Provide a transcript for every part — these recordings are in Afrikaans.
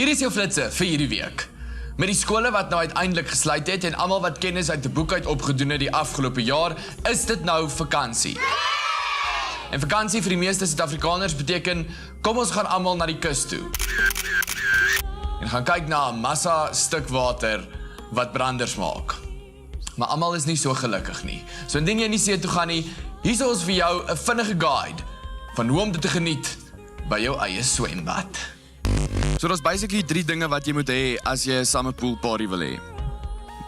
Hier is jou flitse vir hierdie week. Met die skole wat nou uiteindelik gesluit het en almal wat kennis uit 'n boek uit opgedoen het die afgelope jaar, is dit nou vakansie. En vakansie vir die meeste Suid-Afrikaners beteken, kom ons gaan almal na die kus toe. En gaan kyk na 'n massa stuk water wat branders maak. Maar almal is nie so gelukkig nie. So indien jy nie see toe gaan nie, hier is ons vir jou 'n vinnige guide van hoe om dit te geniet by jou eie swembad. So daar's basically 3 dinge wat jy moet hê as jy 'n summer pool party wil hê.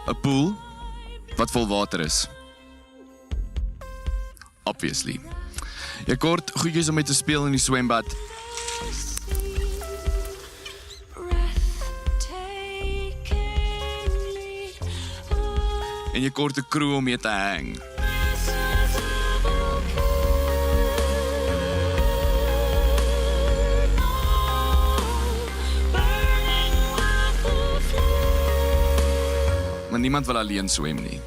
'n Pool wat vol water is. Obviously. Jy kort goedjies om mee te speel in die swembad. En jy kort 'n crew om mee te hang. Maar niemand wil alleen swem nie.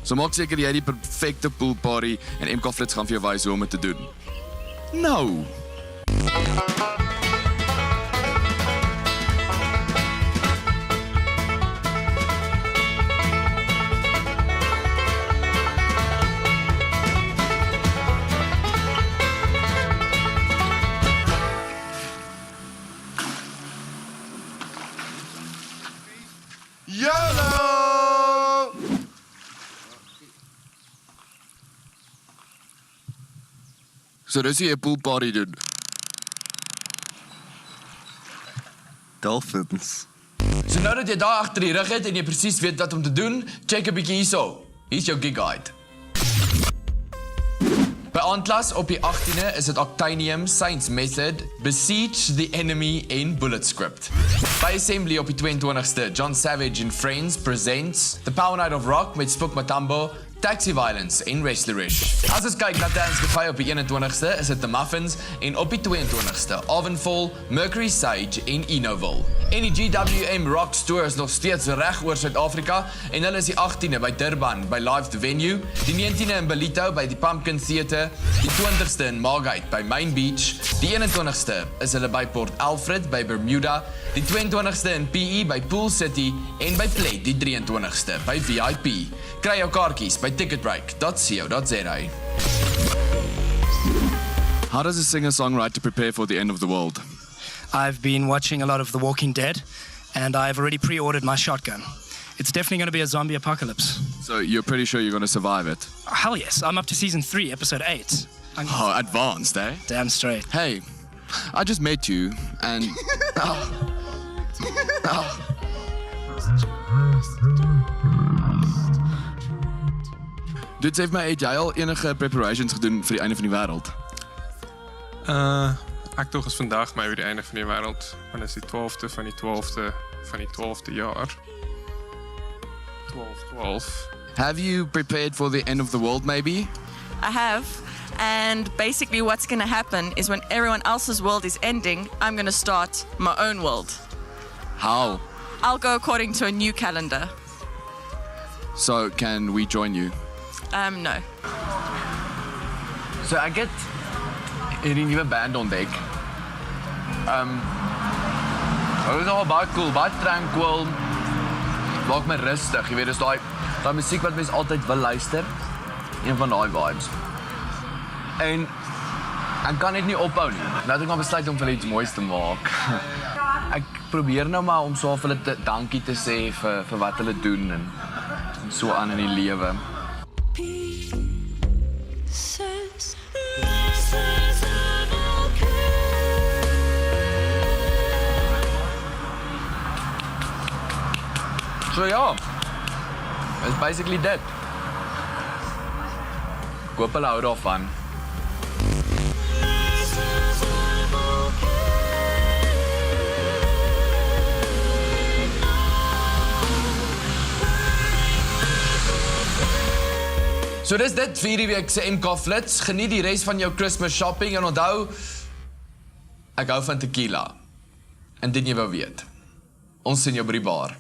So maak seker jy die perfekte pool party en MK Flits gaan vir jou wys hoe om dit te doen. Nou. YOLO! So dis hoe jy 'n pool party doen. Dolphins. So nou dat jy daar agter die rug het en jy presies weet wat om te doen, check 'n bietjie hierso. Hier's jou gig guide. By Aandklas op die 18de is dit Octanium, Science Method, Besiege the Enemy en Bullet Script. By Assembly op die 22ste, John Savage and Friends presents The Power Night of Rock met Spook Matambo, Taxi Violence en Wrestlerish. As ons kyk na Dance Cafe op die 21ste, is dit The Muffins en op die 22ste, Avonfall, Mercury Sage en Enoville. En die GWM Rocks Tour is nog steeds reg oor Suid-Afrika en hulle is die 18de by Durban by Live the Venue, die 19de in Ballito by die Pumpkin Theatre, die 20ste in Margate by Main Beach, die 21ste is hulle by Port Alfred by Bermuda, die 22ste in PE by Pool City en by Pled die 23ste by VIP. Kry jou kaartjies by ticketbreak.co.za. How does a singer-songwriter prepare for the end of the world? I've been watching a lot of The Walking Dead, and I've already pre-ordered my shotgun. It's definitely going to be a zombie apocalypse. So you're pretty sure you're going to survive it? Hell yes, I'm up to season 3, episode 8. Oh, advanced, eh? Damn straight. Hey, I just met you, and... Dit sê vir my, het jy al enige preparations gedoen vir die einde van die wêreld? Ek dog is vandag my oor die einde van die wêreld, want dit is die 12de van die 12de van die 12de jaar. 12. Have you prepared for the end of the world, maybe? I have, and basically what's going to happen is when everyone else's world is ending, I'm going to start my own world. How? I'll go according to a new calendar. So, can we join you? No. So ek het hierdie nuwe band ontdek. Dit is nogal baie cool, baie tranquil. Maak my rustig, jy weet, dis daai musiek wat mens altyd wil luister. Een van daai vibes. En ek kan net nie ophou nie. Nou het ek maar besluit om vir hulle iets moois te maak. Ek probeer nou maar om so vir hulle dankie te sê vir wat hulle doen en so aan in die lewe. So ja, it's basically dit. Ek hoop hulle hou daarvan. So dis dit vir hierdie week se MK Flits. Geniet die res van jou Christmas shopping en onthou, ek hou van tequila. Indien jy wou weet. Ons sien jou by die bar.